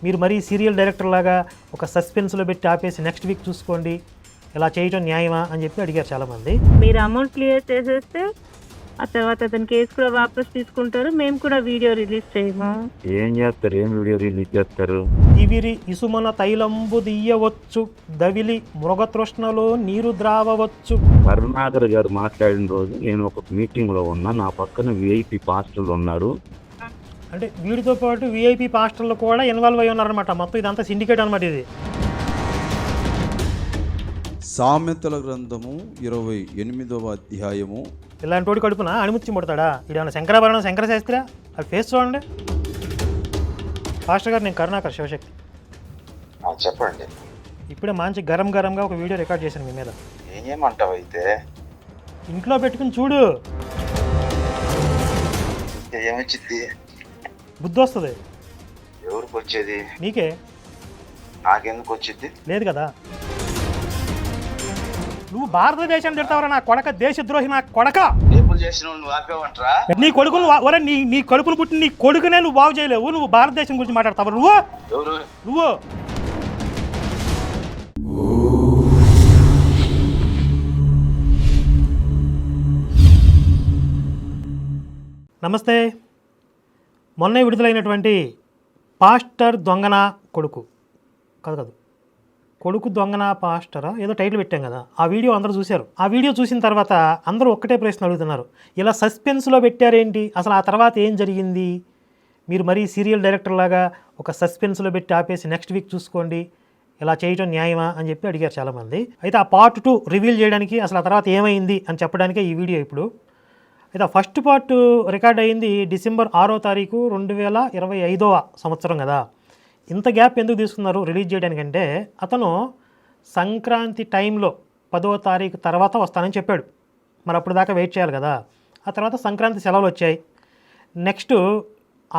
మీరు మరీ serial director లాగా ఒక సస్పెన్స్లో పెట్టి ఆపేసి నెక్స్ట్ వీక్ చూసుకోండి, ఇలా చేయటం న్యాయమా అని చెప్పి అడిగారు చాలామంది. మీరు అమౌంట్ క్లియర్ చేసేస్తే ఆ తర్వాత అతని కేసు కూడా వాపస్ తీసుకుంటారు, మేము కూడా వీడియో రిలీజ్ చేయము. ఏం చేస్తారు? ఏం వీడియో రిలీజ్ చేస్తారు? ఇవిరి ఇసుమన తైలంబు దియ్యవచ్చు, దవిలి మృగతృష్ణలో నీరు ద్రావవచ్చు. కరుణాకర్ గారు మాట్లాడిన రోజు నేను ఒక మీటింగ్లో ఉన్నా, నా పక్కన విఐపి పాస్టర్లు ఉన్నారు. అంటే వీడితో పాటు విఐపి పాస్టర్లు కూడా ఇన్వాల్వ్ అయి ఉన్నారనమాట. మొత్తం ఇదంతా సిండికేట్ అనమాట ఇది. సామెతల గ్రంథము 28వ అధ్యాయము. ఇలాంటి వాడి కడుపున అణిముచ్చి ముడతాడా? ఇదేమన్నా శంకరాభరణం శంకర శాస్త్రి? అది ఫేస్ చూడండి. పాస్టర్ గారు, నేను కరుణాకర్ శివశక్తి. చెప్పండి. ఇప్పుడే మంచి గరంగా ఒక వీడియో రికార్డ్ చేశాను మీ మీద. ఏం చేయమంటావు? అయితే ఇంట్లో పెట్టుకుని చూడు, ఏమొచ్చింది? బుద్ధి వస్తుంది. ఎవరికి వచ్చేది? నీకే. నాకెందుకు వచ్చింది? లేదు కదా. నువ్వు భారతదేశాన్ని తిడతావరా నా కొడక, దేశద్రోహి నా కొడక. రేపులు చేసిన నువ్వు ఆపేవంటరా? నీ కొడుకును ఒరే, నీ కడుపును పుట్టిన నీ కొడుకునే నువ్వు బాగు చేయలేవు. నువ్వు భారతదేశం గురించి మాట్లాడతావు నువ్వు. ఎవరు నువ్వు? నమస్తే. మొన్నే విడుదలైనటువంటి పాస్టర్ దొంగన కొడుకు కొడుకు దొంగన పాస్టరా ఏదో టైటిల్ పెట్టాం కదా, ఆ వీడియో అందరూ చూశారు. ఆ వీడియో చూసిన తర్వాత అందరూ ఒక్కటే ప్రశ్న అడుగుతున్నారు, ఇలా సస్పెన్స్లో పెట్టారేంటి, అసలు ఆ తర్వాత ఏం జరిగింది? మీరు మరీ సీరియల్ డైరెక్టర్ లాగా ఒక సస్పెన్స్లో పెట్టి ఆపేసి నెక్స్ట్ వీక్ చూసుకోండి, ఇలా చేయటం న్యాయమా అని చెప్పి అడిగారు చాలామంది. అయితే ఆ పార్ట్ 2 రివీల్ చేయడానికి, అసలు ఆ తర్వాత ఏమైంది అని చెప్పడానికే ఈ వీడియో. ఇప్పుడు అయితే ఫస్ట్ పార్ట్ రికార్డ్ అయింది డిసెంబర్ 6వ తారీఖు 2025వ సంవత్సరం కదా. ఇంత గ్యాప్ ఎందుకు తీసుకున్నారు రిలీజ్ చేయడానికంటే, అతను సంక్రాంతి టైంలో 10వ తారీఖు తర్వాత వస్తానని చెప్పాడు. మరి అప్పుడు దాకా వెయిట్ చేయాలి కదా. ఆ తర్వాత సంక్రాంతి సెలవులు వచ్చాయి. నెక్స్ట్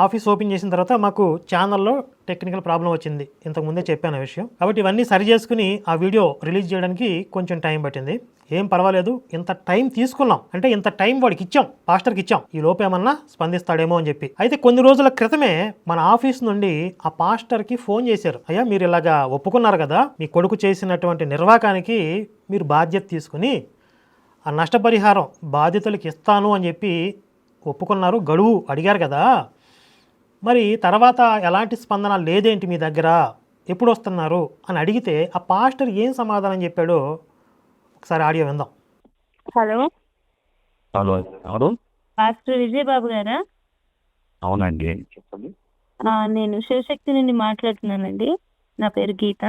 ఆఫీస్ ఓపెన్ చేసిన తర్వాత మాకు ఛానల్లో టెక్నికల్ ప్రాబ్లం వచ్చింది, ఇంతకుముందే చెప్పాను ఆ విషయం. కాబట్టి ఇవన్నీ సరి చేసుకుని ఆ వీడియో రిలీజ్ చేయడానికి కొంచెం టైం పట్టింది. ఏం పర్వాలేదు, ఇంత టైం తీసుకున్నాం అంటే ఇంత టైం వాడికి ఇచ్చాం, పాస్టర్కి ఇచ్చాం, ఈ లోపు ఏమన్నా స్పందిస్తాడేమో అని చెప్పి. అయితే కొన్ని రోజుల క్రితమే మన ఆఫీస్ నుండి ఆ పాస్టర్కి ఫోన్ చేశారు. అయ్యా, మీరు ఇలాగా ఒప్పుకున్నారు కదా, మీ కొడుకు చేసినటువంటి నిర్వాకానికి మీరు బాధ్యత తీసుకుని ఆ నష్టపరిహారం బాధితులకి ఇస్తాను అని చెప్పి ఒప్పుకున్నారు, గడువు అడిగారు కదా, మరి తర్వాత ఎలాంటి స్పందన లేదేంటి మీ దగ్గర, ఎప్పుడు వస్తున్నారు అని అడిగితే ఆ పాస్టర్ ఏం సమాధానం చెప్పాడో ఒకసారి ఆడియో విందాం. హలో హలో, ఎవరు? పాస్టర్ విజయబాబు గారా? అవునండి, చెప్పండి. నేను శివశక్తి నుండి మాట్లాడుతున్నానండి. నా పేరు గీత.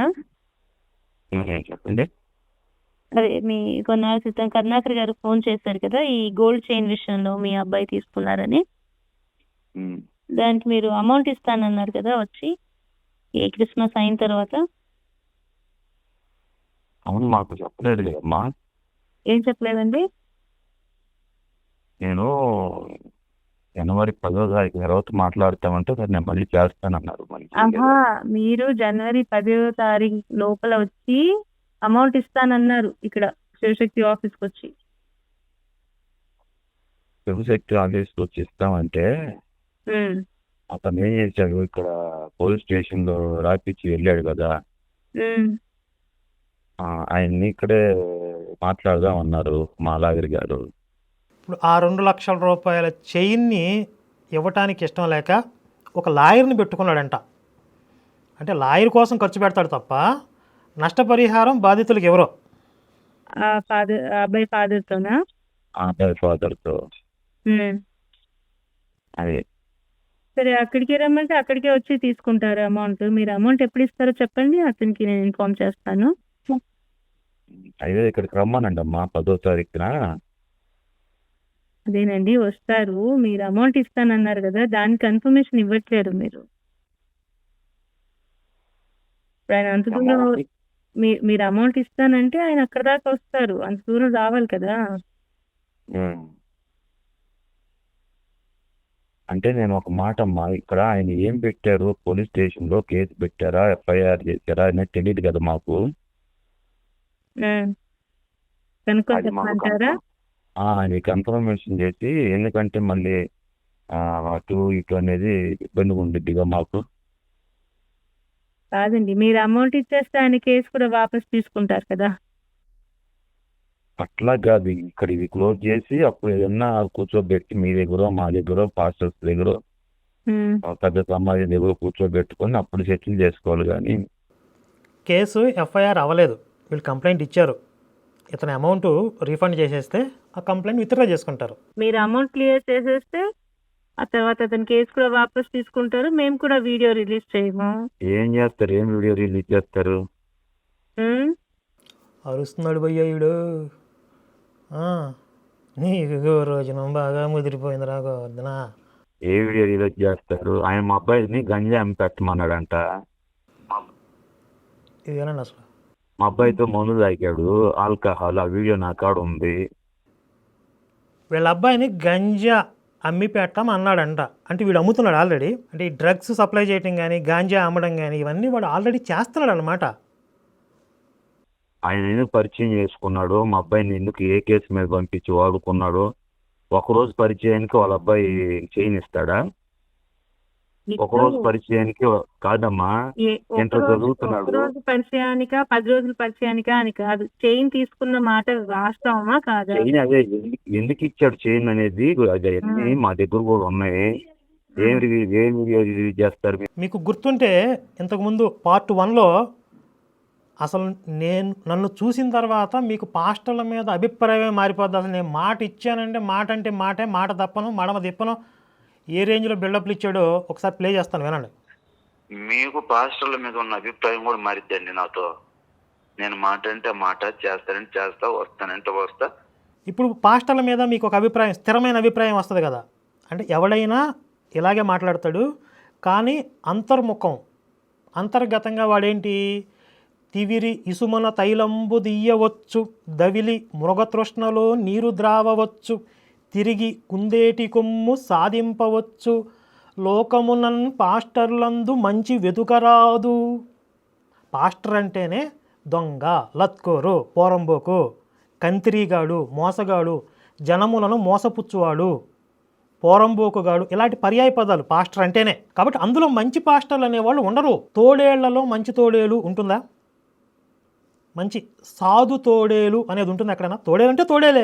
చెప్పండి. అదే మీ కొన్నాళ్ళ క్రితం కరుణాకర్ గారు ఫోన్ చేశారు కదా, ఈ గోల్డ్ చైన్ విషయంలో మీ అబ్బాయి తీసుకున్నారని. దానికి మీరు అమౌంట్ ఇస్తానన్నారు కదా వచ్చి ఈ క్రిస్మస్ అయిన తర్వాత. అవును, మాకు చెప్పలేదు కదమ్మా. ఏం చెప్పలేదండి? నేను జనవరి 10వ తారీఖు తర్వాత మాట్లాడతామంటే నేను మళ్ళీ చేస్తానన్నారు. ఆహా, మీరు జనవరి 10వ తారీఖు లోపల వచ్చి అమౌంట్ ఇస్తానన్నారు ఇక్కడ శివశక్తి ఆఫీస్కి వచ్చి. శివశక్తి ఆఫీస్కి వచ్చి ఇస్తామంటే అతను ఏం చేశాడు, ఇక్కడ పోలీస్ స్టేషన్లో రాపిచ్చి వెళ్ళాడు కదా, ఆయన్ని ఇక్కడే మాట్లాడదామన్నారు మాలాగిరి గారు. ఇప్పుడు ఆ 2 లక్షల రూపాయల చైన్ని ఇవ్వటానికి ఇష్టం లేక ఒక లాయర్ని పెట్టుకున్నాడంట. అంటే లాయర్ కోసం ఖర్చు పెడతాడు తప్ప నష్టపరిహారం బాధితులకు ఎవరో. అబ్బాయి ఫాదర్తోనా? అబ్బాయి ఫాదర్తో. అదే సరే, అక్కడికి రమ్మంటే అక్కడికే వచ్చి తీసుకుంటారు అమౌంట్. మీరు అమౌంట్ ఎప్పుడు ఇస్తారో చెప్పండి, అతనికి నేను ఇన్ఫార్మ్ చేస్తాను. అదే ఇక్కడికి రమ్మనండి అమ్మా 10వ తారీఖున. అదేనండి, వస్తారు. మీరు అమౌంట్ ఇస్తానన్నారు కదా, దానికి కన్ఫర్మేషన్ ఇవ్వట్లేరు మీరు. ఇప్పుడు ఆయన అంత దూరం మీరు అమౌంట్ ఇస్తానంటే ఆయన అక్కడ దాకా వస్తారు, అంత దూరం రావాలి కదా. అంటే నేను ఒక మాట అమ్మా, ఇక్కడ ఆయన ఏం పెట్టారు, పోలీస్ స్టేషన్లో కేసు పెట్టారా, ఎఫ్ఐఆర్ చేశారా అనేది తెలియదు కదా మాకు. కనుక్కొని చెప్పమంటారా? ఆయన కన్ఫర్మేషన్ చేసి, ఎందుకంటే మళ్ళీ అటు ఇటు అనేది ఇబ్బందిగా ఉండిద్దిగా మాకు. కాదండి, మీరు అమౌంట్ ఇచ్చేస్తే ఆయన కేసు కూడా వాపస్ తీసుకుంటారు కదా. అట్లా కాదు, ఇక్కడ ఇది క్లోజ్ చేసి అప్పుడు ఏదన్నా కూర్చోబెట్టి మీ దగ్గర మా దగ్గర పాస్టర్స్ దగ్గర పెద్ద సమాజం దగ్గర కూర్చోబెట్టుకొని అప్పుడు సెటిల్ చేసుకోవాలి. కానీ కేసు ఎఫ్ఐఆర్ అవ్వలేదు, వీళ్ళు కంప్లైంట్ ఇచ్చారు, ఇతని అమౌంట్ రీఫండ్ చేసేస్తే ఆ కంప్లైంట్ విత్డ్రా చేసుకుంటారు. మీరు అమౌంట్ క్లియర్ చేసేస్తే ఆ తర్వాత అతని కేసు కూడా వాపస్ తీసుకుంటారు, మేము కూడా వీడియో రిలీజ్ చేయము. ఏం చేస్తారు, ఏం వీడియో రిలీజ్ చేస్తారు? ఉమ్, అరుస్తున్నాడు భయ్యాయుడు, నీకు రోజున బాగా ముదిరిపోయింది రా గోవర్ధన. ఏ వీడియో రిలీజ్ చేస్తారు? ఆయన మా అబ్బాయిని గంజా అమ్మి పెట్టమన్నాడంట. ఇదేనండి అసలు. మా అబ్బాయితో మందు తాగాడు, ఆల్కహాల్, ఆ వీడియో నా కాడ ఉంది. వీళ్ళ అబ్బాయిని గంజా అమ్మి పెట్టం అన్నాడంట. అంటే వీడు అమ్ముతున్నాడు ఆల్రెడీ. అంటే ఈ డ్రగ్స్ సప్లై చేయడం కానీ గాంజా అమ్మడం కానీ ఇవన్నీ వాడు ఆల్రెడీ చేస్తున్నాడు అనమాట. ఆయన ఎందుకు పరిచయం చేసుకున్నాడు, మా అబ్బాయిని ఎందుకు ఏ కేసు మీద పంపించి వాడుకున్నాడు? ఒకరోజు పరిచయానికి వాళ్ళ అబ్బాయి చైన్ ఇస్తాడా? ఒకరోజు పరిచయానికి కాదమ్మా, ఎంత చదువుతున్నాడు? రోజు పరిచయానిక 10 రోజుల పరిచయానిక అని కాదు, చైన్ తీసుకున్న మాట వాస్తవమా కాదా? చైన్ అదే ఎందుకు ఇచ్చాడు చైన్ అనేది అన్ని మా దగ్గర కూడా ఉన్నాయి. ఏం వీడియో రిలీజ్ చేస్తారు? మీకు గుర్తుంటే ఇంతకుముందు పార్ట్ 1లో అసలు నన్ను చూసిన తర్వాత మీకు పాస్టర్ల మీద అభిప్రాయమే మారిపోద్ది. అసలు నేను మాట ఇచ్చానంటే మాట అంటే మాటే, మాట తప్పను, మడమ తిప్పను, ఏ రేంజ్లో బిల్డప్లు ఇచ్చాడో ఒకసారి ప్లే చేస్తాను, వినండి. మీకు పాస్టర్ల మీద ఉన్న అభిప్రాయం కూడా మారిద్దండి నాతో. నేను మాట అంటే మాట, చేస్తానంటే చేస్తా, వస్తానంటే వస్తా. ఇప్పుడు పాస్టర్ల మీద మీకు ఒక అభిప్రాయం, స్థిరమైన అభిప్రాయం వస్తుంది కదా. అంటే ఎవడైనా ఇలాగే మాట్లాడతాడు, కానీ అంతర్గతంగా వాడేంటి, తివిరి ఇసుమన తైలంబు దియ్యవచ్చు, దవిలి మృగతృష్ణలో నీరు ద్రావవచ్చు, తిరిగి కుందేటి కొమ్ము సాధింపవచ్చు, లోకమునన్ పాస్టర్లందు మంచి వెతుకరాదు. పాస్టర్ అంటేనే దొంగ, లత్కోరు, పోరంబోకు, కంతిరీగాడు, మోసగాడు, జనములను మోసపుచ్చువాడు, పోరంబోకుగాడు, ఇలాంటి పర్యాయ పదాలు పాస్టర్ అంటేనే. కాబట్టి అందులో మంచి పాస్టర్లు అనేవాళ్ళు ఉండరు. తోడేళ్లలో మంచి తోడేలు ఉంటుందా? మంచి సాధు తోడేలు అనేది ఉంటుంది ఎక్కడైనా? తోడేలు అంటే తోడేలే,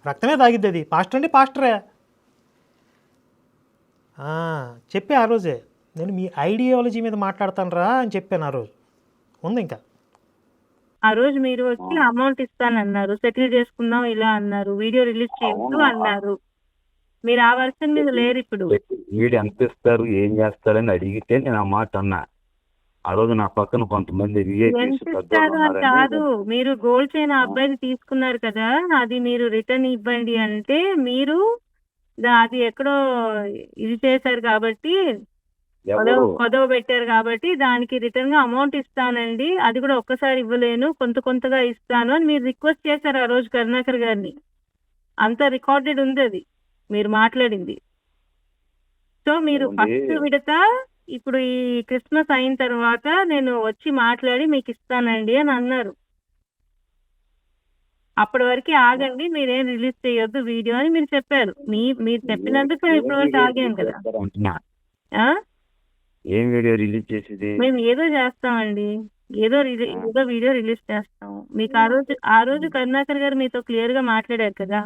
రక్తమే తాగిద్ది అది. పాస్టర్ అంటే పాస్టరే. చెప్పే ఆ రోజే నేను మీ ఐడియాలజీ మీద మాట్లాడతాను రా అని చెప్పాను ఆ రోజు. ఉంది ఇంకా ఆ రోజు మీరు వచ్చి అమౌంట్ ఇస్తానన్నారు, సెటిల్ చేసుకుందాం ఇలా అన్నారు, వీడియో రిలీజ్ చేయొద్దు అన్నారు. మీరు ఆ వర్షన్ మీద లేరు ఇప్పుడు. వీడు ఎంత ఇస్తారు, ఏం చేస్తారని అడిగితే నేను ఆ మాట అన్నా. ఆ రోజు నా పక్కన కొంతమంది ఎంత ఇస్తారు అని కాదు, మీరు గోల్డ్ చైన్ అబ్బాయిది తీసుకున్నారు కదా, అది మీరు రిటర్న్ ఇవ్వండి అంటే మీరు అది ఎక్కడో ఇది చేశారు కాబట్టి, కొదవ పెట్టారు కాబట్టి దానికి రిటర్న్ గా అమౌంట్ ఇస్తానండి, అది కూడా ఒక్కసారి ఇవ్వలేను, కొంతగా ఇస్తాను అని మీరు రిక్వెస్ట్ చేశారు ఆ రోజు కరుణాకర్ గారిని. అంత రికార్డెడ్ ఉంది అది మీరు మాట్లాడింది. సో మీరు ఫస్ట్ విడత ఇప్పుడు ఈ క్రిస్మస్ అయిన తర్వాత నేను వచ్చి మాట్లాడి మీకు ఇస్తానండి అని అన్నారు. అప్పటి వరకు ఆగండి, మీరేం రిలీజ్ చేయొద్దు వీడియో అని మీరు చెప్పారు. మీరు చెప్పినందుకు ఇప్పటి వరకు ఆగాం కదా. ఏం వీడియో రిలీజ్ చేసేది? మేము ఏదో చేస్తామండి, ఏదో వీడియో రిలీజ్ చేస్తాం. మీకు ఆ రోజు కరుణాకర్ గారు మీతో క్లియర్ గా మాట్లాడారు కదా.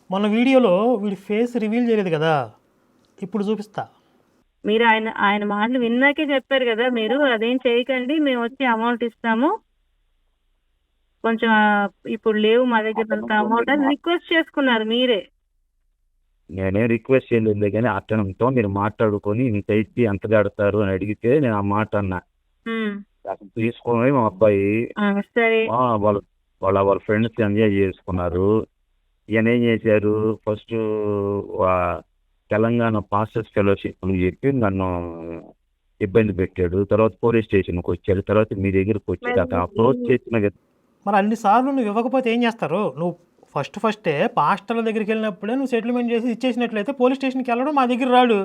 మన వీడియోలో వీడి ఫేస్ రివీల్ చేయలేదు కదా, ఇప్పుడు చూపిస్తా. మీరు ఆయన మాటలు విన్నాకే చెప్పారు కదా, మీరు అదేం చేయకండి, మేము వచ్చి అమౌంట్ ఇస్తాము, కొంచెం ఇప్పుడు లేవు మా దగ్గర అమౌంట్ అని రిక్వెస్ట్ చేసుకున్నారు మీరే. నేనేం రిక్వెస్ట్ చేయలేదు, కానీ అతనితో మీరు మాట్లాడుకొని ఇంత ఇచ్చి ఎంత కడతారు అని అడిగితే నేను ఆ మాట అన్నా. తీసుకొని మా అబ్బాయి వాళ్ళ ఫ్రెండ్స్ ఎంజాయ్ చేసుకున్నారు. ఈయన ఏం చేశారు, ఫస్ట్ తెలంగాణ పాస్టర్స్ ఫెలోషిప్ చెప్పి నన్ను ఇబ్బంది పెట్టాడు. తర్వాత పోలీస్ స్టేషన్కి వచ్చాడు. తర్వాత మీ దగ్గరికి వచ్చాడు. అతను అప్రోచ్ చేసిన మరి అన్నిసార్లు నువ్వు ఇవ్వకపోతే ఏం చేస్తారు? నువ్వు ఫస్టే పాస్టర్ల దగ్గరికి వెళ్ళినప్పుడే నువ్వు సెటిల్మెంట్ చేసి ఇచ్చేసినట్లయితే పోలీస్ స్టేషన్కి వెళ్ళడం మా దగ్గర రాడు.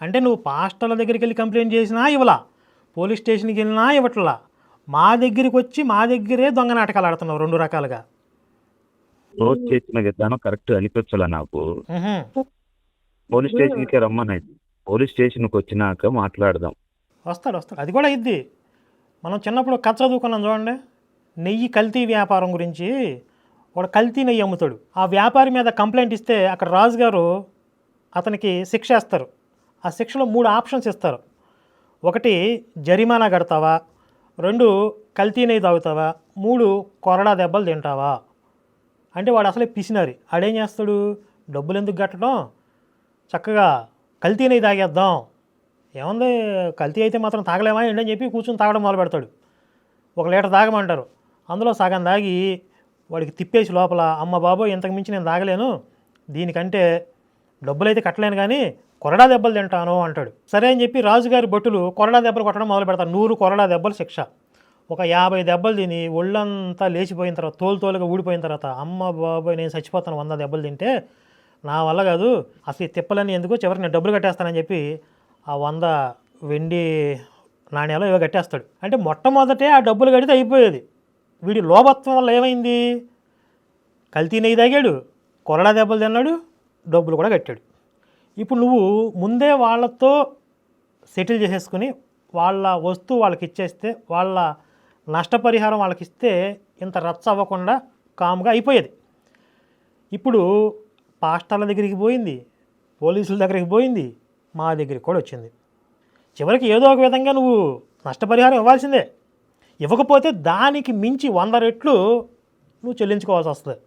అంటే నువ్వు పాస్టర్ల దగ్గరికి వెళ్ళి కంప్లైంట్ చేసినా ఇవ్వలా, పోలీస్ స్టేషన్కి వెళ్ళినా ఇవ్వట్లా, మా దగ్గరికి వచ్చి మా దగ్గరే దొంగ నాటకాలు ఆడుతున్నావు. 2 రకాలుగా అప్రోచ్ చేసిన విధానం కరెక్ట్ అనిపించాల నాకు. పోలీస్ స్టేషన్కి రమ్మనండి, పోలీస్ స్టేషన్కి వచ్చినాక మాట్లాడదాం. వస్తాడు. అది కూడా ఇద్ది. మనం చిన్నప్పుడు కథ చదువుకున్నాం చూడండి, నెయ్యి కల్తీ వ్యాపారం గురించి. వాడు కల్తీ నెయ్యి అమ్ముతాడు. ఆ వ్యాపారి మీద కంప్లైంట్ ఇస్తే అక్కడ రాజుగారు అతనికి శిక్ష వేస్తారు. ఆ శిక్షలో 3 ఆప్షన్స్ ఇస్తారు. 1 జరిమానా కడతావా, 2 కల్తీ నెయ్యి తాగుతావా, 3 కొరడా దెబ్బలు తింటావా. అంటే వాడు అసలే పిసినారి. ఆడేం చేస్తాడు, డబ్బులు ఎందుకు కట్టడం, చక్కగా కల్తీ నెయ్యి తాగేద్దాం, ఏముంది కల్తీ అయితే మాత్రం తాగలేమా ఏంటని చెప్పి కూర్చొని తాగడం మొదలు పెడతాడు. 1 లీటర్ తాగమంటారు, అందులో సగం తాగి వాడికి తిప్పేసి లోపల, అమ్మ బాబోయ్ ఇంతకు మించి నేను తాగలేను, దీనికంటే డబ్బులు అయితే కట్టలేను కానీ కొరడా దెబ్బలు తింటాను అంటాడు. సరే అని చెప్పి రాజుగారి భటులు కొరడా దెబ్బలు కొట్టడం మొదలు పెడతారు. 100 కొరడా దెబ్బలు శిక్ష. ఒక 50 దెబ్బలు తిని ఒళ్ళంతా లేచిపోయిన తర్వాత, తోలుగా ఊడిపోయిన తర్వాత, అమ్మ బాబోయ్ నేను చచ్చిపోతాను 100 దెబ్బలు తింటే, నా వల్ల కాదు, అసలు ఈ తిప్పలన్నీ ఎందుకు, చివరికి నేను డబ్బులు కట్టేస్తానని చెప్పి ఆ 100 వెండి నాణ్యాలు ఇవో కట్టేస్తాడు. అంటే మొట్టమొదటే ఆ డబ్బులు కడితే అయిపోయేది. వీడి లోభత్వం వల్ల ఏమైంది, కల్తీ నెయ్యి తాగాడు, కొరడా దెబ్బలు తిన్నాడు, డబ్బులు కూడా కట్టాడు. ఇప్పుడు నువ్వు ముందే వాళ్ళతో సెటిల్ చేసేసుకుని వాళ్ళ వస్తువు వాళ్ళకి ఇచ్చేస్తే, వాళ్ళ నష్టపరిహారం వాళ్ళకి ఇస్తే ఇంత రచ్చ అవ్వకుండా కామ్గా అయిపోయేది. ఇప్పుడు పాస్టర్ల దగ్గరికి పోయింది, పోలీసుల దగ్గరికి పోయింది, మా దగ్గరికి కూడా వచ్చింది. చివరికి ఏదో ఒక విధంగా నువ్వు నష్టపరిహారం ఇవ్వాల్సిందే. ఇవ్వకపోతే దానికి మించి 100 రెట్లు నువ్వు చెల్లించుకోవాల్సి వస్తుంది.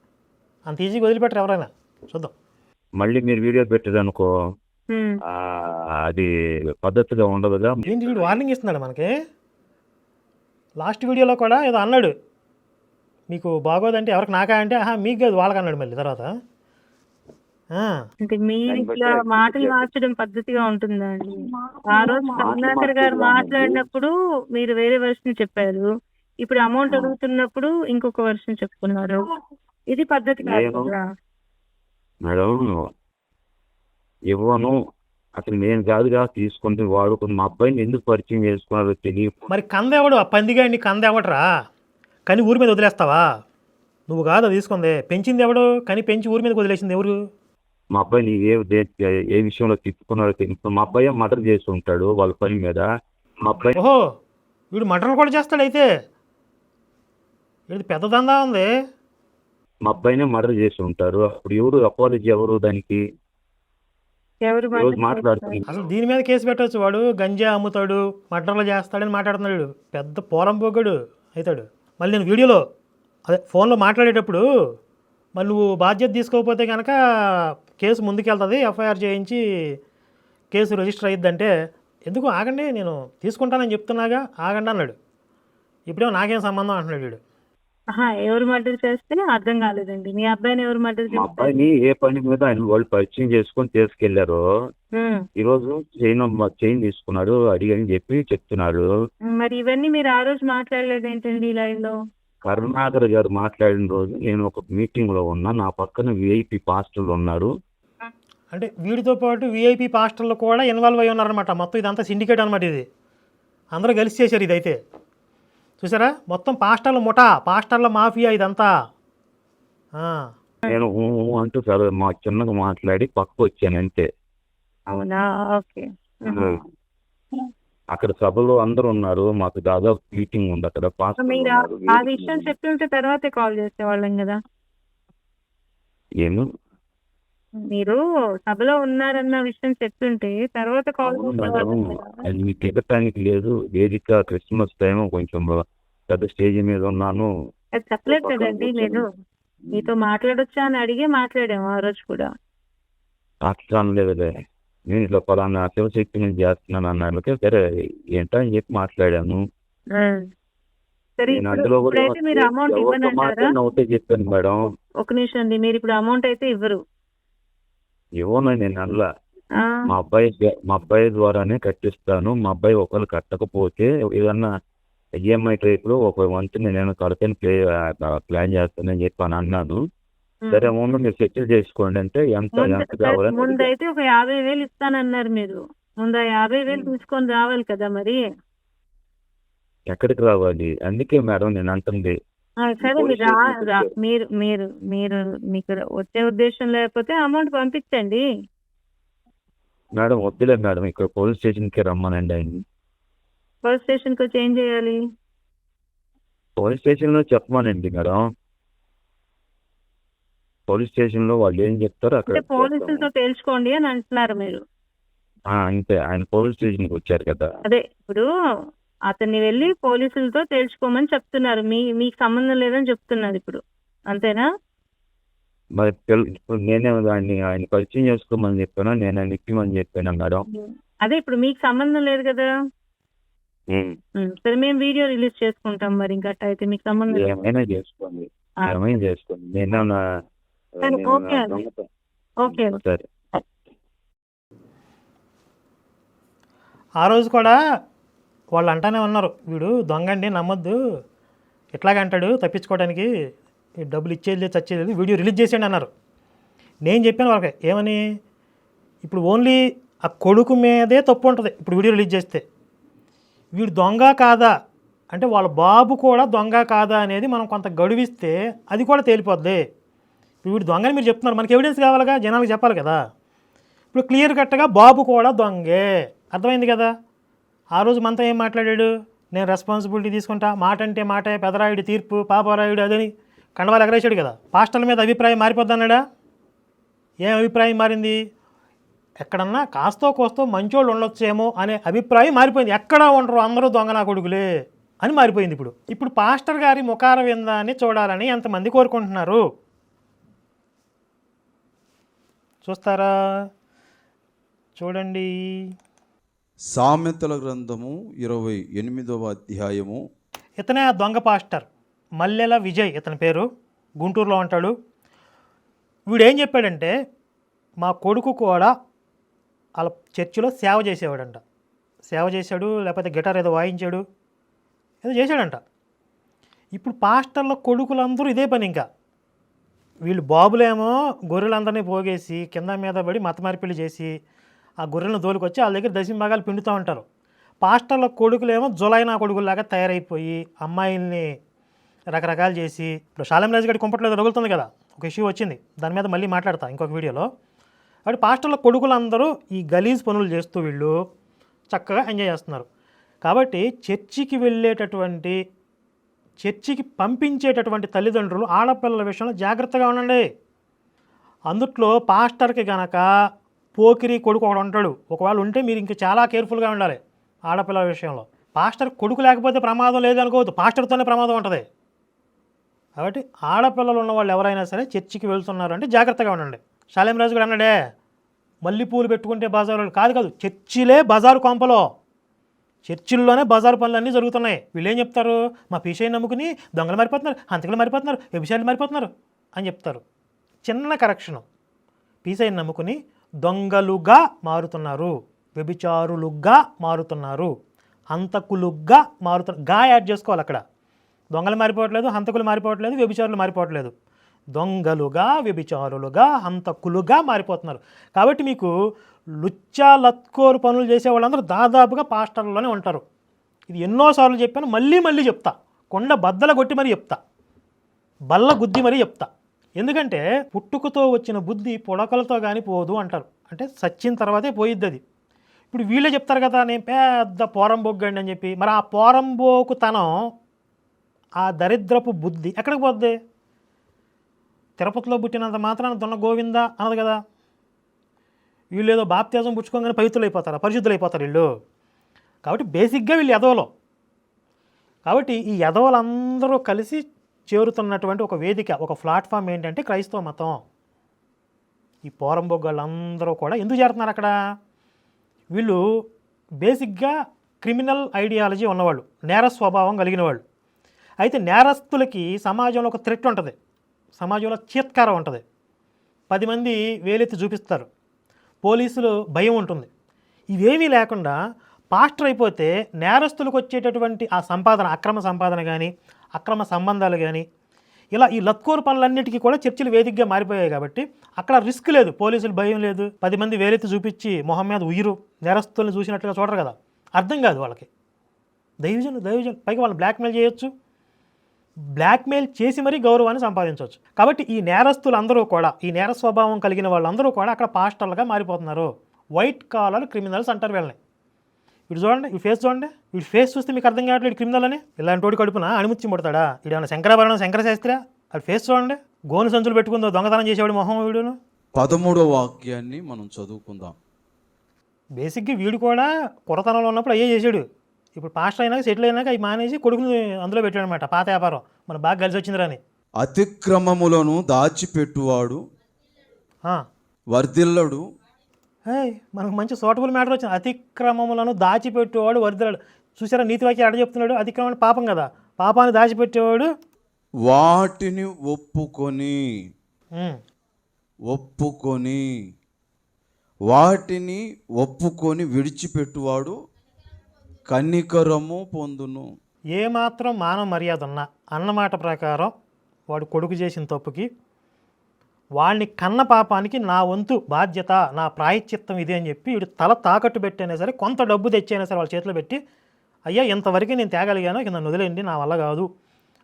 అంత ఈజీగా వదిలిపెట్టరు ఎవరైనా. చూద్దాం. మళ్ళీ మీరు వీడియో పెట్టేదనుకో అది పద్ధతిగా ఉండదుగా. ఏంటి వీడు వార్నింగ్ ఇస్తున్నాడు మనకి. లాస్ట్ వీడియోలో కూడా ఏదో అన్నాడు, మీకు బాగోదంటే ఎవరికి నాకా అంటే, మీకు కాదు వాళ్ళకి అన్నాడు మళ్ళీ తర్వాత. అంటే మీరు ఇట్లా మాటలు మార్చడం పద్ధతిగా ఉంటుందా అండి? ఆ రోజు కరుణాకర్ గారు మాట్లాడినప్పుడు మీరు వేరే వర్షన్ చెప్పారు, ఇప్పుడు అమౌంట్ అడుగుతున్నప్పుడు ఇంకొక వర్షన్ చెప్పుకున్నారు. ఇది పద్ధతి కాదు కదా మేడం. ఇవ్వను, అసలు నేను కాదుగా తీసుకుంటే వాడుకుని మా అబ్బాయిని ఎందుకు పరిచయం చేసుకున్నారో తెలియదు. మరి కందెవడు, ఆ పందిగాడిని కందెవడరా, కానీ ఊరి మీద వదిలేస్తావా? నువ్వు కాదు తీసుకుందే, పెంచింది ఎవడు, కానీ పెంచి ఊరి మీదకి వదిలేసింది ఎవరు? మా అబ్బాయిని ఏ విషయంలో తిప్పుకున్నారో తెలుసు. మా అబ్బాయి మర్డర్ చేసి ఉంటాడు వాళ్ళ పని మీద. మా అబ్బాయి ఓహో, వీడు మటన్లు కూడా చేస్తాడైతే, వీడిది పెద్ద దందా ఉంది. మా అబ్బాయినే మర్డర్ చేసి ఉంటారు. అప్పుడు ఎవరు అపాలజీ ఎవరు దానికి? ఎవరు రోజు మాట్లాడుతుంది. అసలు దీని మీద కేసు పెట్టవచ్చు. వాడు గంజా అమ్ముతాడు, మటన్లు చేస్తాడని మాట్లాడుతున్నాడు, పెద్ద పోరం పోగడు అవుతాడు. మళ్ళీ నేను వీడియోలో అదే ఫోన్లో మాట్లాడేటప్పుడు మరి నువ్వు బాధ్యత తీసుకోకపోతే కనుక కేసు ముందుకెళ్తుంది, ఎఫ్ఐఆర్ చేయించి కేసు రిజిస్టర్ అయ్యిద్దంటే, ఎందుకు ఆగండి నేను తీసుకుంటానని చెప్తున్నాగా ఆగండి అన్నాడు. ఇప్పుడేమో నాకేం సంబంధం అంటున్నాడు వీడు. ఎవరు మర్డర్ చేస్తే అర్థం కాలేదండి. మీ అబ్బాయిని ఎవరు మర్డర్ మా అబ్బాయిని ఏ పని మీద ఆయన వాళ్ళు పరిచయం చేసుకొని తీసుకెళ్లారు. ఈ రోజు చైన్ తీసుకున్నాడు అడిగని చెప్పి చెప్తున్నాడు. మరి ఇవన్నీ మీరు ఆ రోజు మాట్లాడలేదు ఏంటండి లైవ్ లో? కరుణాకర్ గారు మాట్లాడిన రోజు నేను ఒక మీటింగ్ లో ఉన్నా, నా పక్కన విఐపి పాస్టర్లు ఉన్నారు. అంటే వీడితో పాటు విఐపి పాస్టర్లు కూడా ఇన్వాల్వ్ అయి ఉన్నారనమాట. మొత్తం ఇదంతా సిండికేట్ అనమాట. ఇది అందరూ కలిసి చేశారు. ఇదైతే చూసారా, మొత్తం పాస్టర్ల ముఠా, పాస్టర్ల మాఫియా ఇదంతా. నేను అంటూ చాలా చిన్నగా మాట్లాడి పక్కకు వచ్చాను అంతే. అవునా, ఓకే. అక్కడ సభలో అందరూ ఉన్నారు, మాకు దాదాపు మీటింగ్ ఉంది అక్కడ. మీరు ఆ విషయం చెప్పి ఉంటే తర్వాతే కాల్ చేసేవాళ్ళం కదా. ఏమి మీరు సభలో ఉన్నారన్న విషయం చెప్తుంటే తర్వాత కాల్ అది మీకు ఎగటానికి లేదు. వేదిక క్రిస్మస్ టైం కొంచెం పెద్ద స్టేజ్ మీద ఉన్నాను. అది చెప్పలేదు కదండి. లేదు, మీతో మాట్లాడొచ్చా అని అడిగే మాట్లాడాము ఆ రోజు కూడా. అట్లా అనలేదులే, నేను ఇట్లా పలానా శివశక్తి నుంచి చేస్తున్నాను అన్నాడు. సరే ఏంటో అని చెప్పి మాట్లాడాను. సరే, ఇప్పుడైతే మీరు అమౌంట్ ఇవ్వనంటారా? ఒకటే చెప్పాను మేడం. ఒక నిమిషం అండి, మీరు ఇప్పుడు అమౌంట్ అయితే ఇవ్వరు? ఇవ్వను నేను అలా. మా అబ్బాయి ద్వారానే కట్టిస్తాను. మా అబ్బాయి ఒకళ్ళు కట్టకపోతే ఏదన్నా ఈఎంఐ టైప్ లో ఒక వంతు నేను కడతాను, ప్లాన్ చేస్తానని చెప్పి అని అన్నాను. సరే ముందు మీరు సెటిల్ చేసుకోండి అంటే ఎంత కావాలని. ముందైతే ఒక 50,000 ఇస్తానన్నారు మీరు. ముందు 50,000 తీసుకొని రావాలి కదా. మరి ఎక్కడికి రావాలి? అందుకే మేడం నేను అంటుంది. సరే, మీరు మీరు మీరు మీకు వచ్చే ఉద్దేశం లేకపోతే అమౌంట్ పంపించండి. మేడం వద్దులే మేడం, ఇక్కడ పోలీస్ స్టేషన్కి రమ్మనండి ఆయన. పోలీస్ స్టేషన్కి వచ్చి ఏం చేయాలి? పోలీస్ స్టేషన్లో చెప్పమానండి మేడం. పోలీస్ స్టేషన్లో వాళ్ళు ఏం చెప్తారో అక్కడ అంటే చేస్తాము. పోలీసులతో తేల్చుకోండి అని అంటున్నారు మీరు. అంతే, ఆయన పోలీస్ స్టేషన్కి వచ్చారు కదా. అదే ఇప్పుడు అతన్ని వెళ్ళి పోలీసులతో తేల్చుకోమని చెప్తున్నారు. మీకు సంబంధం లేదని చెప్తున్నారు ఇప్పుడు, అంతేనా? మరి ఇప్పుడు నేనే ఆయన పరిచయం చేసుకోమని చెప్పాను, నేను ఆయన ఇప్పమని చెప్పాను మేడం. అదే ఇప్పుడు మీకు సంబంధం లేదు కదా. ఉమ్. సరే, మేము వీడియో రిలీజ్ చేసుకుంటాం మరి. ఇంకా అయితే మీకు సంబంధం లేదు. ఏమైనా చేసుకోండి, ఆ, ఏమైనా చేసుకోండి. సరే, ఓకే అండి. ఓకే. సరే. ఆ రోజు కూడా వాళ్ళు అంటానే ఉన్నారు, వీడు దొంగండి నమ్మొద్దు, ఇట్లాగంటాడు తప్పించుకోవడానికి, ఈ డబ్బులు ఇచ్చేది లేదు చచ్చేది లేదు, వీడియో రిలీజ్ చేసేయండి అన్నారు. నేను చెప్పాను వాళ్ళకి ఏమని, ఇప్పుడు ఓన్లీ ఆ కొడుకు మీదే తప్పు ఉంటుంది ఇప్పుడు వీడియో రిలీజ్ చేస్తే. వీడు దొంగ కాదా అంటే వాళ్ళ బాబు కూడా దొంగ కాదా అనేది మనం కొంత గడువిస్తే అది కూడా తేలిపోద్ది. ఇప్పుడు వీడు దొంగని మీరు చెప్తున్నారు, మనకి ఎవిడెన్స్ కావాలిగా, జనాలకు చెప్పాలి కదా. ఇప్పుడు క్లియర్ కట్గా బాబు కూడా దొంగే, అర్థమైంది కదా. ఆ రోజు మనతో ఏం మాట్లాడాడు, నేను రెస్పాన్సిబిలిటీ తీసుకుంటా, మాట అంటే మాటే, పెదరాయుడు తీర్పు, పాపరాయుడు అదని కండవాలు ఎగరేసాడు కదా. పాస్టర్ల మీద అభిప్రాయం మారిపోద్ది అన్నాడా? ఏం అభిప్రాయం మారింది? ఎక్కడన్నా కాస్తో కోస్తో మంచోళ్ళు ఉండొచ్చేమో అనే అభిప్రాయం మారిపోయింది. ఎక్కడా ఉండరు, అందరూ దొంగ నా కొడుకులే అని మారిపోయింది. ఇప్పుడు పాస్టర్ గారి ముఖార విందాన్ని చూడాలని ఎంతమంది కోరుకుంటున్నారు? చూస్తారా? చూడండి. సామెతల గ్రంథము 28వ అధ్యాయము. ఇతనే ఆ దొంగ పాస్టర్, మల్లెల విజయ్ ఇతని పేరు, గుంటూరులో ఉంటాడు. వీడేం చెప్పాడంటే, మా కొడుకు కూడా వాళ్ళ చర్చిలో సేవ చేసేవాడంట. సేవ చేశాడు, లేకపోతే గిటార్ ఏదో వాయించాడు, ఏదో చేశాడంట. ఇప్పుడు పాస్టర్ల కొడుకులందరూ ఇదే పని. ఇంకా వీళ్ళు బాబులేమో గొర్రెలందరినీ పోగేసి కింద మీద పడి మత మార్పిడి చేసి ఆ గొర్రెలను దోలుకొచ్చి వాళ్ళ దగ్గర దశంభాగాలు పిండుతూ ఉంటారు. పాస్టర్ల కొడుకులేమో జులైనా కొడుకుల్లాగా తయారైపోయి అమ్మాయిల్ని రకరకాలు చేసి, ఇప్పుడు షాలేం రాజు గారి కుంపట్లో రగులుతుంది కదా, ఒక ఇష్యూ వచ్చింది, దాని మీద మళ్ళీ మాట్లాడతా ఇంకొక వీడియోలో. కాబట్టి పాస్టర్ల కొడుకులందరూ ఈ గలీజ్ పనులు చేస్తూ వీళ్ళు చక్కగా ఎంజాయ్ చేస్తున్నారు. కాబట్టి చర్చికి పంపించేటటువంటి తల్లిదండ్రులు ఆడపిల్లల విషయంలో జాగ్రత్తగా ఉండండి. అందుట్లో పాస్టర్కి గనక పోకిరి కొడుకు ఒకడు ఉంటాడు, ఒకవేళ ఉంటే మీరు ఇంక చాలా కేర్ఫుల్గా ఉండాలి ఆడపిల్లల విషయంలో. పాస్టర్ కొడుకు లేకపోతే ప్రమాదం లేదనుకోవద్దు, పాస్టర్తోనే ప్రమాదం ఉంటుంది. కాబట్టి ఆడపిల్లలు ఉన్న వాళ్ళు ఎవరైనా సరే చర్చికి వెళ్తున్నారు అంటే జాగ్రత్తగా ఉండండి. షాలేం రాజు కూడా అన్నాడే, మల్లెపూలు పెట్టుకుంటే బజారు కాదు, చర్చిలే బజారు కొంపలో, చర్చిల్లోనే బజారు పనులన్నీ జరుగుతున్నాయి. వీళ్ళు ఏం చెప్తారు, మా పీసీఐని నమ్ముకుని దొంగలు మారిపోతున్నారు, హంతకులు మారిపోతున్నారు, వ్యభిచారులు మారిపోతున్నారు అని చెప్తారు. చిన్న కరెక్షను, పీసీఐని నమ్ముకుని దొంగలుగా మారుతున్నారు, వ్యభిచారులుగా మారుతున్నారు, హంతకులుగా మారుతున్నారు. గా యాడ్ చేసుకోవాలి అక్కడ. దొంగలు మారిపోవట్లేదు, హంతకులు మారిపోవట్లేదు, వ్యభిచారులు మారిపోవట్లేదు, దొంగలుగా, వ్యభిచారులుగా, హంతకులుగా మారిపోతున్నారు. కాబట్టి మీకు లుచ్చా లత్కోరు పనులు చేసే వాళ్ళందరూ దాదాపుగా పాస్టర్లోనే ఉంటారు. ఇది ఎన్నోసార్లు చెప్పాను, మళ్ళీ చెప్తా, కొండ బద్దల కొట్టి మరీ చెప్తా, బల్ల గుద్ది మరీ చెప్తా. ఎందుకంటే పుట్టుకతో వచ్చిన బుద్ధి పొడకలతో కానీ పోదు అంటారు, అంటే సచ్చిన తర్వాతే పోయిద్ది అది. ఇప్పుడు వీళ్ళే చెప్తారు కదా, నేను పెద్ద పోరంబోగ్గండి అని చెప్పి. మరి ఆ పోరంబోకుతనం, ఆ దరిద్రపు బుద్ధి ఎక్కడికి పోద్ది? తిరుపతిలో పుట్టినంత మాత్రాన దొన్న గోవింద అన్నది కదా. వీళ్ళు ఏదో బాప్త్యాజం పుచ్చుకోగానే పవిత్రులు అయిపోతారు, పరిశుద్ధులు అయిపోతారు వీళ్ళు. కాబట్టి బేసిక్గా వీళ్ళు ఎదవలు. కాబట్టి ఈ ఎదవలందరూ కలిసి చేరుతున్నటువంటి ఒక వేదిక, ఒక ప్లాట్ఫామ్ ఏంటంటే క్రైస్తవ మతం. ఈ పోరంబొగ్గళ్ళందరూ కూడా ఎందుకు చేరుతున్నారు అక్కడ? వీళ్ళు బేసిక్గా క్రిమినల్ ఐడియాలజీ ఉన్నవాళ్ళు, నేర స్వభావం కలిగిన వాళ్ళు. అయితే నేరస్తులకి సమాజంలో ఒక థ్రెట్ ఉంటుంది, సమాజంలో చీత్కారం ఉంటుంది, 10 మంది వేలెత్తి చూపిస్తారు, పోలీసులు భయం ఉంటుంది. ఇవేమీ లేకుండా పాస్టర్ అయిపోతే నేరస్తులకు వచ్చేటటువంటి ఆ సంపాదన, అక్రమ సంపాదన కానీ, అక్రమ సంబంధాలు కానీ, ఇలా ఈ లత్కోరు పనులన్నిటికీ కూడా చర్చలు వేదికగా మారిపోయాయి. కాబట్టి అక్కడ రిస్క్ లేదు, పోలీసులు భయం లేదు, 10 మంది వేలెత్తి చూపించి మొహం మీద ఉయ్యరు, నేరస్తుల్ని చూసినట్లుగా చూడరు కదా, అర్థం కాదు వాళ్ళకి. దైవజన్ పైగా వాళ్ళని బ్లాక్మెయిల్ చేయొచ్చు, బ్లాక్మెయిల్ చేసి మరీ గౌరవాన్ని సంపాదించవచ్చు. కాబట్టి ఈ నేరస్తులందరూ కూడా, ఈ నేర స్వభావం కలిగిన వాళ్ళందరూ కూడా అక్కడ పాస్టర్లుగా మారిపోతున్నారు. వైట్ కాలర్ క్రిమినల్స్ అంటారు వీళ్ళని. వీడు చూడండి, ఈ ఫేస్ చూడండి, వీడి ఫేస్ చూస్తే మీకు అర్థం కావట్లేదు క్రిమినల్ అని. ఇలాంటి వాడి కడుపున అణిముచ్చి ముడతాడా? వీడు ఏమైనా శంకరాభరణం శంకరశాస్త్రి? అది ఫేస్ చూడండి, గోను సంచులు పెట్టుకుందో దొంగతనం చేసేవాడు మొహం వీడును. 13వ వాక్యాన్ని మనం చదువుకుందాం. బేసిక్గా వీడు కూడా కురతనంలో ఉన్నప్పుడు అయ్యే చేశాడు. ఇప్పుడు పాస్టర్ అయినాక సెటిల్ అయినాక అవి మానేసి కొడుకుని అందులో పెట్టాడు అనమాట. పాత వ్యాపారం మన బాగా కలిసి వచ్చిందిరా అని. అతిక్రమములను దాచిపెట్టువాడు వర్ధిల్లడు. మనకు మంచి సూటబుల్ మ్యాటర్ వచ్చింది. అతిక్రమములను దాచిపెట్టేవాడు వర్ధిల్లడు. చూసారా నీతివాక్యం ఎక్కడ చెప్తున్నాడు? అతిక్రమం పాపం కదా, పాపాన్ని దాచిపెట్టేవాడు వాటిని ఒప్పుకొని విడిచిపెట్టువాడు కనికరము పొందును. ఏమాత్రం మానవ మర్యాద ఉన్నా అన్నమాట ప్రకారం వాడు కొడుకు చేసిన తప్పుకి వాడిని కన్న పాపానికి నా వంతు బాధ్యత, నా ప్రాయశ్చిత్తం ఇది అని చెప్పి వీడు తల తాకట్టు పెట్టైనా సరే, కొంత డబ్బు తెచ్చైనా సరే వాళ్ళ చేతిలో పెట్టి, అయ్యా ఇంతవరకు నేను తేగలిగాను, కింద వదిలేండి, నా వల్ల కాదు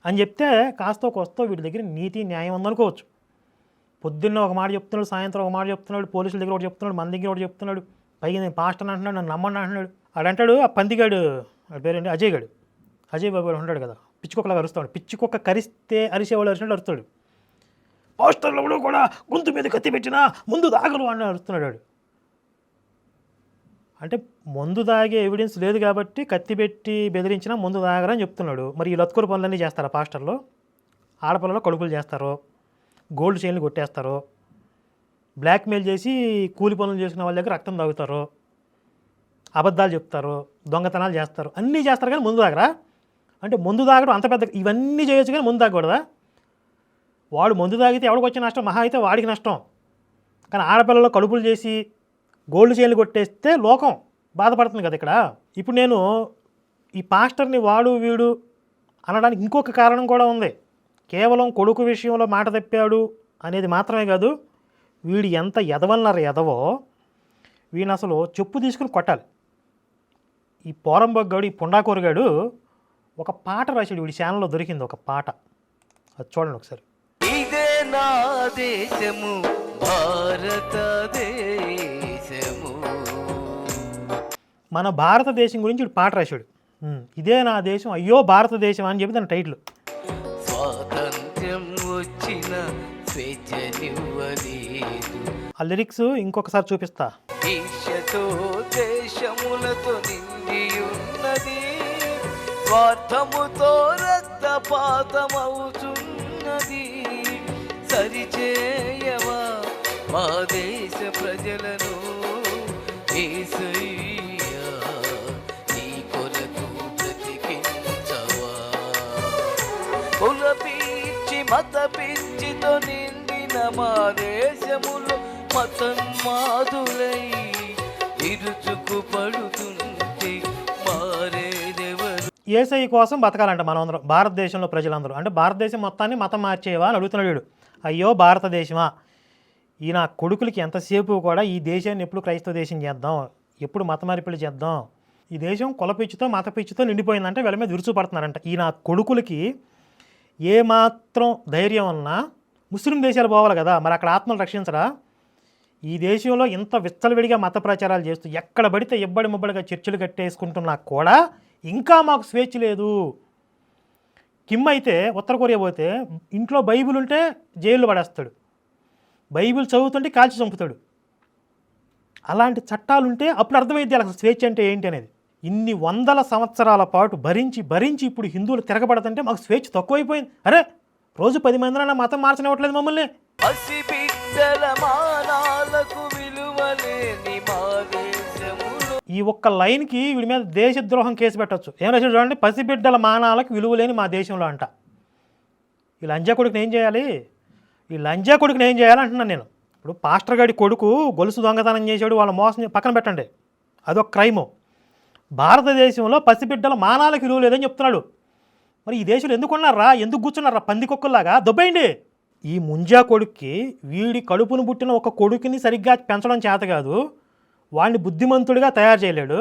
అని చెప్తే కాస్తో కోస్తో వీడి దగ్గర నీతి న్యాయం ఉందనుకోవచ్చు. పొద్దున్న ఒక మాట చెప్తున్నాడు, సాయంత్రం ఒక మాట చెప్తున్నాడు, పోలీసుల దగ్గర ఒకటి చెప్తున్నాడు, మన దగ్గర ఒకటి చెప్తున్నాడు, పైగా నేను పాస్టర్ అంటున్నాడు, నన్ను నమ్మండి అంటున్నాడు. ఆడంటాడు ఆ పందిగాడు, వాడి పేరేంటి, అజయ్ బాబు గారు ఉంటాడు కదా, పిచ్చుకొక్కలాగా అరుస్తాడు. పిచ్చుకొక్క కరిస్తే అరిసేవాళ్ళు అరిచినట్టు అరుస్తాడు. పాస్టర్లు కూడా గొంతు మీద కత్తి పెట్టినా ముందు దాగలు అని అరుస్తున్నాడు వాడు. అంటే మందు దాగే ఎవిడెన్స్ లేదు కాబట్టి కత్తి పెట్టి బెదిరించినా ముందు దాగరని చెప్తున్నాడు. మరి ఈ లత్కూరు పనులన్నీ చేస్తారా పాస్టర్లు? ఆడపిల్లలు కడుపులు చేస్తారు, గోల్డ్ చైన్లు కొట్టేస్తారు, బ్లాక్మెయిల్ చేసి కూలి పనులు చేసుకునే వాళ్ళ దగ్గర రక్తం తాగుతారు, అబద్ధాలు చెప్తారు, దొంగతనాలు చేస్తారు, అన్నీ చేస్తారు. కానీ ముందు దాగరా? అంటే ముందు దాగడం అంత పెద్ద, ఇవన్నీ చేయొచ్చు కానీ ముందు దాగకూడదా? వాడు మందు తాగితే ఎవడికి వచ్చే నష్టం? మహా అయితే వాడికి నష్టం. కానీ ఆడపిల్లలు కడుపులు చేసి గోల్డ్ చైన్లు కొట్టేస్తే లోకం బాధపడుతుంది కదా ఇక్కడ. ఇప్పుడు నేను ఈ పాస్టర్ని వాడు వీడు అనడానికి ఇంకొక కారణం కూడా ఉంది. కేవలం కొడుకు విషయంలో మాట తప్పాడు అనేది మాత్రమే కాదు, వీడు ఎంత ఎదవన్నారు ఎదవో వీడిని అసలు చెప్పు తీసుకుని కొట్టాలి. ఈ పోరంబొగ్గాడు, ఈ పుండాకూరగాడు ఒక పాట రాశాడు, వీడి ఛానల్లో దొరికింది ఒక పాట, అది చూడండి ఒకసారి. ఇదే నా దేశము భారతదేశము. మన భారతదేశం గురించి వీడు పాట రాశాడు. ఇదే నా దేశం, అయ్యో భారతదేశం అని చెప్పి దాని టైటిల్. స్వాతంత్ర్యం వచ్చిన స్వేచ్ఛనివ్వలేదు. ఆ లిరిక్స్ ఇంకొకసారి చూపిస్తా. ఈర్ష్యతో దేశములతో నిండి ఉన్నది, స్వార్థముతో రక్తపాతమవుతున్నది. సరిచేయవా మా దేశ ప్రజలను యేసయ్యా, నీ కొరకు బ్రతికించవా. కుల పిచ్చి మత పిచ్చితో నిండిన మా దేశములో మతన్మాదులై ఇరుచుకు పడుతుంటే మారేదెవరు? ఏసఐ కోసం బతకాలంట మనమందరం, భారతదేశంలో ప్రజలందరూ. అంటే భారతదేశం మొత్తాన్ని మతం మార్చేవా అని అడుగుతున్నాడు వీడు. అయ్యో భారతదేశమా, ఈ నా కొడుకులకి ఎంతసేపు కూడా ఈ దేశాన్ని ఎప్పుడు క్రైస్తవ దేశం చేద్దాం, ఎప్పుడు మత మార్పిడి చేద్దాం, ఈ దేశం కుల పిచ్చితో మత పిచ్చితో నిండిపోయిందంటే వీళ్ళ మీద విరుచుపడుతున్నారంట. ఈ నా కొడుకులకి ఏమాత్రం ధైర్యం ఉన్నా ముస్లిం దేశాలు పోవాలి కదా, మరి అక్కడ ఆత్మలు రక్షించరా? ఈ దేశంలో ఇంత విచ్చలవిడిగా మత ప్రచారాలు చేస్తూ ఎక్కడ పడితే ఇబ్బడి ముబ్బడిగా చర్చలు కట్టేసుకుంటున్నా కూడా ఇంకా మాకు స్వేచ్ఛ లేదు. కిమ్ అయితే ఉత్తర కొరియా పోతే ఇంట్లో బైబిల్ ఉంటే జైల్లో పడేస్తాడు, బైబిల్ చదువుతుంటే కాల్చి చంపుతాడు. అలాంటి చట్టాలుంటే అప్పుడు అర్థమైంది అసలు స్వేచ్ఛ అంటే ఏంటి అనేది. ఇన్ని వందల సంవత్సరాల పాటు భరించి ఇప్పుడు హిందువులు తిరగబడుతుంటే మాకు స్వేచ్ఛ తక్కువైపోయింది. అరే రోజు 10 మందినైనా మతం మార్చనివ్వట్లేదు మమ్మల్ని. పసిబిడ్డల మానాలకు విలువలేని మా దేశములో. ఈ ఒక్క లైన్కి వీడి మీద దేశద్రోహం కేసు పెట్టచ్చు. ఏం రాశాడు చూడండి, పసిబిడ్డల మానాలకు విలువలేని మా దేశంలో అంట. ఈ లంజా కొడుకుని ఏం చేయాలి? అంటున్నాను నేను. ఇప్పుడు పాస్టర్ గారి కొడుకు గొలుసు దొంగతనం చేశాడు, వాళ్ళ మోసం పక్కన పెట్టండి, అదొక క్రైము. భారతదేశంలో పసిబిడ్డల మానాలకు విలువ లేదని చెప్తున్నాడు. మరి ఈ దేశంలో ఎందుకున్నారా, ఎందుకు కూర్చున్నారా పందికొక్కుల్లాగా? దొబ్బేయండి. ఈ ముంజా కొడుక్కి వీడి కడుపును పుట్టిన ఒక కొడుకుని సరిగ్గా పెంచడం చేత కాదు, వాడిని బుద్ధిమంతుడిగా తయారు చేయలేడు,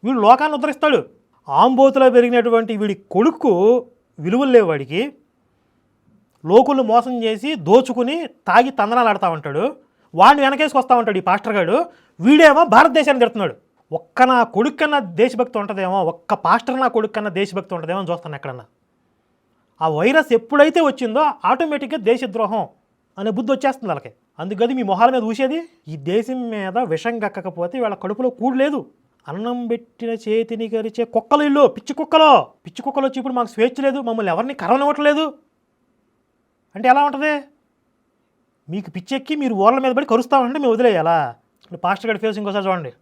వీడు లోకాన్ని ఉద్ధరిస్తాడు. ఆంబోతులో పెరిగినటువంటి వీడి కొడుకు విలువలు లేవు వాడికి, లోకులు మోసం చేసి దోచుకుని తాగి తందనాలు ఆడుతూ ఉంటాడు, వాడిని వెనకేసుకొస్తూ ఉంటాడు ఈ పాస్టర్ గాడు. వీడేమో భారతదేశాన్ని తిడుతున్నాడు. ఒక్క నా కొడుకు కన్నా దేశభక్తి ఉంటుందేమో, ఒక్క పాస్టర్ నా కొడుకు కన్నా దేశభక్తి ఉంటుందేమో అని చూస్తాను ఎక్కడన్నా. ఆ వైరస్ ఎప్పుడైతే వచ్చిందో ఆటోమేటిక్గా దేశద్రోహం అనే బుద్ధి వచ్చేస్తుంది వాళ్ళకి. అందుకని మీ మొహాల మీద ఊసేది, ఈ దేశం మీద విషం కక్కకపోతే వీళ్ళ కడుపులో కూడు లేదు. అన్నం పెట్టిన చేతిని గరిచే కుక్కలు ఇల్లు, పిచ్చి కుక్కలు వచ్చి ఇప్పుడు మాకు స్వేచ్ఛ లేదు, మమ్మల్ని ఎవరిని కరవనివ్వట్లేదు అంటే ఎలా ఉంటుంది? మీకు పిచ్చెక్కి మీరు ఊళ్ళ మీద పడి కరుస్తామంటే మేము వదిలేయాలా? ఇప్పుడు పాస్టర్ గడి ఫేస్ ఇంకోసారి చూడండి,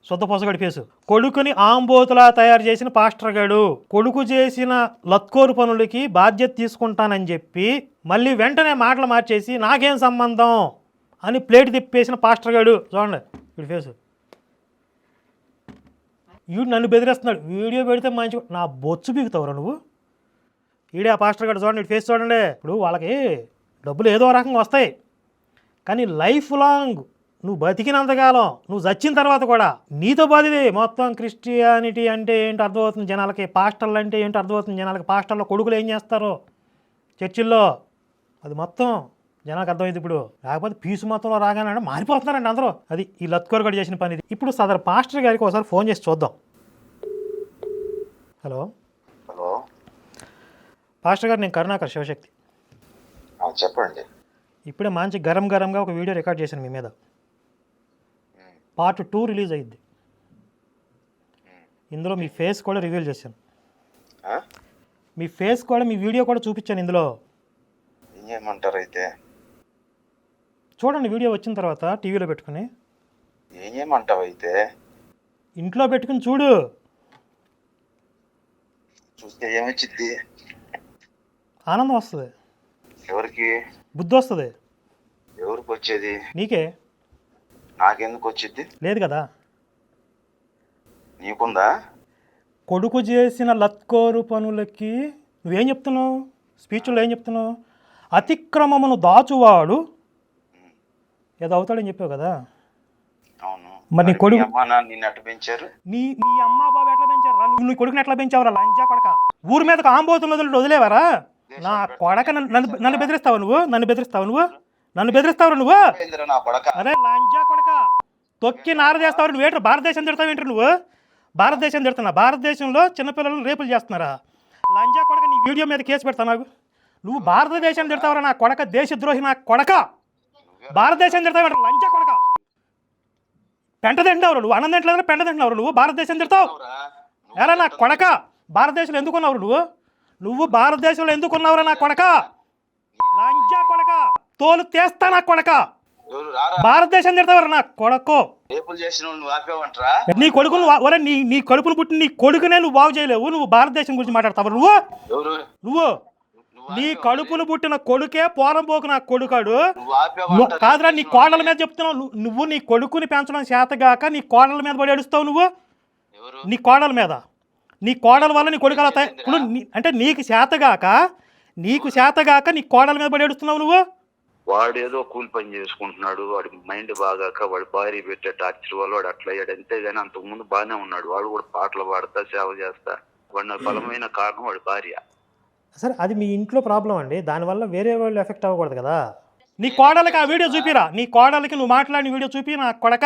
శుద్ధ పొసగడి ఫేసు. కొడుకుని ఆంబోతులా తయారు చేసిన పాస్టర్ గడు కొడుకు చేసిన లత్కోరు పనులకి బాధ్యత తీసుకుంటానని చెప్పి మళ్ళీ వెంటనే మాటలు మార్చేసి నాకేం సంబంధం అని ప్లేట్ తిప్పేసిన పాస్టర్ గడు చూడండి వీడి ఫేసు. వీడు నన్ను బెదిరిస్తున్నాడు, వీడియో పెడితే మంచి నా బొచ్చు బీగుతావురా నువ్వు. ఈడే ఆ పాస్టర్ గడు చూడండి, వీడి ఫేస్ చూడండి. ఇప్పుడు వాళ్ళకి డబ్బులు ఏదో రకంగా వస్తాయి, కానీ లైఫ్ లాంగ్ నువ్వు బతికినంతకాలం, నువ్వు చచ్చిన తర్వాత కూడా నీతో బాధిదే మొత్తం. క్రిస్టియానిటీ అంటే ఏంటి అర్థమవుతుంది జనాలకి, పాస్టర్లు అంటే ఏంటి అర్థమవుతుంది జనాలకి, పాస్టర్ల కొడుకులు ఏం చేస్తారో చర్చిల్లో అది మొత్తం జనాలకు అర్థమైంది. ఇప్పుడు లేకపోతే పీసు మొత్తంలో రాగానే మారిపోతున్నారండి అందరూ. అది ఈ లత్కోరగడు చేసిన పని. ఇప్పుడు సదరు పాస్టర్ గారికి ఒకసారి ఫోన్ చేసి చూద్దాం. హలో హలో పాస్టర్ గారు, నేను కరుణాకర్ శివశక్తి. చెప్పండి. ఇప్పుడే మంచి గరంగా ఒక వీడియో రికార్డ్ చేశాను మీ మీద. పార్ట్ 2 రిలీజ్ అయ్యింది. ఇందులో మీ ఫేస్ కూడా రివీల్ చేశాను. మీ ఫేస్ కూడా, మీ వీడియో కూడా చూపించాను ఇందులో. ఏం చేయమంటారు అయితే? చూడండి వీడియో వచ్చిన తర్వాత టీవీలో పెట్టుకుని. ఏం చేయమంటావు అయితే? ఇంట్లో పెట్టుకుని చూడు, చూస్తే ఏమొచ్చింది? ఆనందం వస్తుంది, ఎవరికి? బుద్ధి వస్తుంది. ఎవరికి వచ్చేది? నీకే. నాకెందుకు వచ్చింది? లేదు కదా. నీకుందా? కొడుకు చేసిన లత్కోరు పనులకి నువ్వేం చెప్తున్నావు? స్పీచ్లో ఏం చెప్తున్నావు? అతిక్రమమును దాచువాడు ఏదో అవుతాడని చెప్పావు కదా. అవును. మరి నీ కొడుకు, అమ్మా నాన్న నిన్ను అట్టు పెంచారు. నీ అమ్మ బాబు ఎట్లా పెంచారా? నువ్వు నీ కొడుకుని ఎట్లా పెంచావరా లంజా కొడక? ఊరి మీదకి ఆంబోతులు వదిలేవారా? నా కొడక నన్ను బెదిరిస్తావు నువ్వు, నన్ను బెదిరిస్తావు నువ్వు. నా కొడక. అరే లంజా కొడక, తొక్కి నార చేస్తావు నువ్వు. ఏంటి భారతదేశం తిడతావు ఏంటి నువ్వు? భారతదేశం తిడుతున్నా? భారతదేశంలో చిన్నపిల్లలను రేపులు చేస్తున్నారా? లంజా కొడక, నీ వీడియో మీద కేసు పెడతా నాకు. నువ్వు భారతదేశం తిడతావరా నా కొడక, దేశద్రోహి నా కొడక. భారతదేశం తిడతావు లంజా కొడక. పెంట తింటావు నువ్వు, అన్నం తింటలేదు పెంట తింటున్నావు నువ్వు. భారతదేశం తిడతావు ఎలా నా కొడక? భారతదేశంలో ఎందుకున్నావు నువ్వు భారతదేశంలో ఎందుకున్నావురా నా కొడక? లంజా కొడక, తోలు తీస్తా నా కొడక. భారతదేశం తిడతావరా నా కొడకో. నీ కొడుకును ఒరే, నీ కడుపును పుట్టిన నీ కొడుకునే నువ్వు బాగు చేయలేవు. నువ్వు భారతదేశం గురించి మాట్లాడతావు నువ్వు. నీ కడుపును పుట్టిన కొడుకే పోరంపోకు నా కొడుకాడు కాదురా. నీ కోడల మీద చెప్తున్నావు నువ్వు. నీ కొడుకుని పెంచడం చేతగాక నీ కోడల మీద పడి ఏడుస్తావు నువ్వు. నీ కోడల మీద, నీ కోడల వల్ల నీ కొడుకు అలా ఇప్పుడు అంటే నీకు చేతగాక నీ కోడల మీద పడి ఏడుస్తున్నావు నువ్వు. వాడు ఏదో కూలి పని చేసుకుంటున్నాడు, వాడి మైండ్ బాగాక వాడి భార్య పెట్టే టార్చర్ వల్ల వాడు అట్లా అయ్యాడు అంతే. కానీ అంతకుముందు బాగానే ఉన్నాడు. వాడు కూడా పాటలు పాడతా, సేవ చేస్తా. వాడి బలమైన కారణం వాడి భార్య. సరే, అది మీ ఇంట్లో ప్రాబ్లం అండి, దానివల్ల వేరే వాళ్ళు ఎఫెక్ట్ అవ్వకూడదు కదా. నీ కోడలకి ఆ వీడియో చూపిరా, నీ కోడలకి నువ్వు మాట్లాడిన వీడియో చూపి నా కొడక.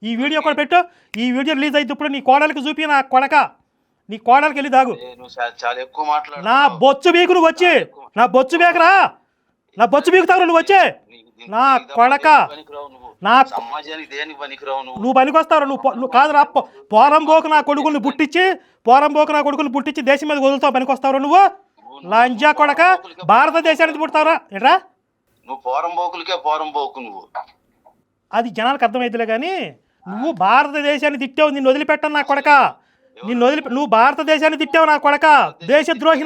ఈ వీడియో కూడా పెట్టు, ఈ వీడియో రిలీజ్ అయితే ఇప్పుడు నీ కోడలకి చూపి నా కొడక. నీ కోడలకి వెళ్ళి దాగు. చాలా ఎక్కువ మాట్లాడు. నా బొచ్చు బీకు నువ్వు వచ్చి, నా బొచ్చు బీకరా, నా బొచ్చు బీకుతావు నువ్వు వచ్చి నా కొడక. నా సమాజానికి దేనికి పనికిరావు నువ్వు పనికొస్తావు నువ్వు కాదురా. పోరంబోకు నా కొడుకుని పుట్టించి దేశం మీద వదులుతావు. పనికొస్తావు నువ్వు లంజా కొడక. భారతదేశానికి పుడతావురా ఎట్రా? నువ్వు పోరంబోకు నువ్వు. అది జనాలకు అర్థమైతులే కానీ నువ్వు భారతదేశాన్ని తిట్టావు. నిన్ను వదిలిపెట్టాను నా కొడక. నువ్వు భారతదేశాన్ని తిట్టావు నా కొడక. దేశద్రోహి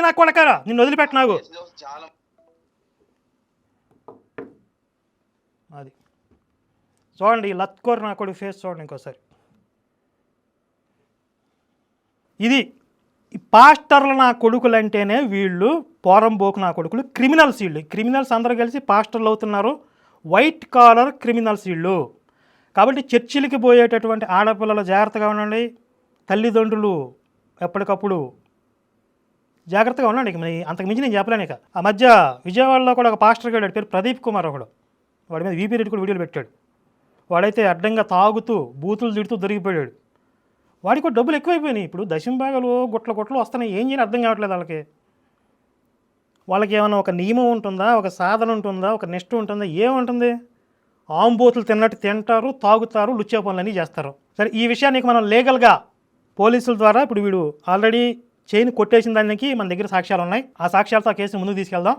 నా కొడక, నిన్ను వదిలిపెట్ట నాకు. అది చూడండి, లత్కోర్ నా కొడుకు ఫేస్ చూడండి ఇంకోసారి. ఇది ఈ పాస్టర్లు నా కొడుకులు అంటేనే వీళ్ళు పోరంబోకు నా కొడుకులు, క్రిమినల్స్. వీళ్ళు క్రిమినల్స్ అందరూ కలిసి పాస్టర్లు అవుతున్నారు. వైట్ కాలర్ క్రిమినల్స్ వీళ్ళు. కాబట్టి చర్చిలకి పోయేటటువంటి ఆడపిల్లలు జాగ్రత్తగా ఉండండి. తల్లిదండ్రులు ఎప్పటికప్పుడు జాగ్రత్తగా ఉండండి. అంతకు మించి నేను చెప్పలేను. ఇక ఆ మధ్య విజయవాడలో కూడా ఒక పాస్టర్ గారు పేరు ప్రదీప్ కుమార్, ఒకడు వాడి మీద వీపీ రెడ్డి కూడా వీడియోలు పెట్టాడు. వాడైతే అడ్డంగా తాగుతూ బూతులు తిడుతూ దొరికిపోయాడు. వాడికి కూడా డబ్బులు ఎక్కువైపోయినాయి. ఇప్పుడు దశంభాగాలు గుట్లు వస్తున్నాయి. ఏం చేయని అర్థం కావట్లేదు వాళ్ళకి ఏమైనా ఒక నియమం ఉంటుందా, ఒక సాధన ఉంటుందా, ఒక నిష్ట ఉంటుందా? ఏముంటుంది? ఆంబోతులు తిన్నట్టు తింటారు, తాగుతారు, లుచ్చే పనులన్నీ చేస్తారు. సరే, ఈ విషయానికి మనం లీగల్గా పోలీసుల ద్వారా ఇప్పుడు వీడు ఆల్రెడీ చైన్ కొట్టేసిన దానికి మన దగ్గర సాక్ష్యాలు ఉన్నాయి. ఆ సాక్ష్యాలతో ఆ కేసుని ముందుకు తీసుకెళ్దాం.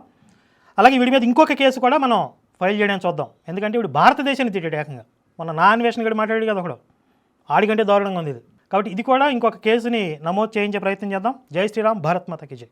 అలాగే వీడి మీద ఇంకొక కేసు కూడా మనం ఫైల్ చేయడానికి చూద్దాం. ఎందుకంటే వీడు భారతదేశాన్ని తిట్టాడు ఏకంగా. మన నా అన్వేషణ గడి మాట్లాడాడు కదా ఒకడు, ఆడికంటే దారుణంగా ఉంది ఇది. కాబట్టి ఇది కూడా ఇంకొక కేసుని నమోదు చేయించే ప్రయత్నం చేద్దాం. జై శ్రీరామ్, భారత్ మాతాకి జై.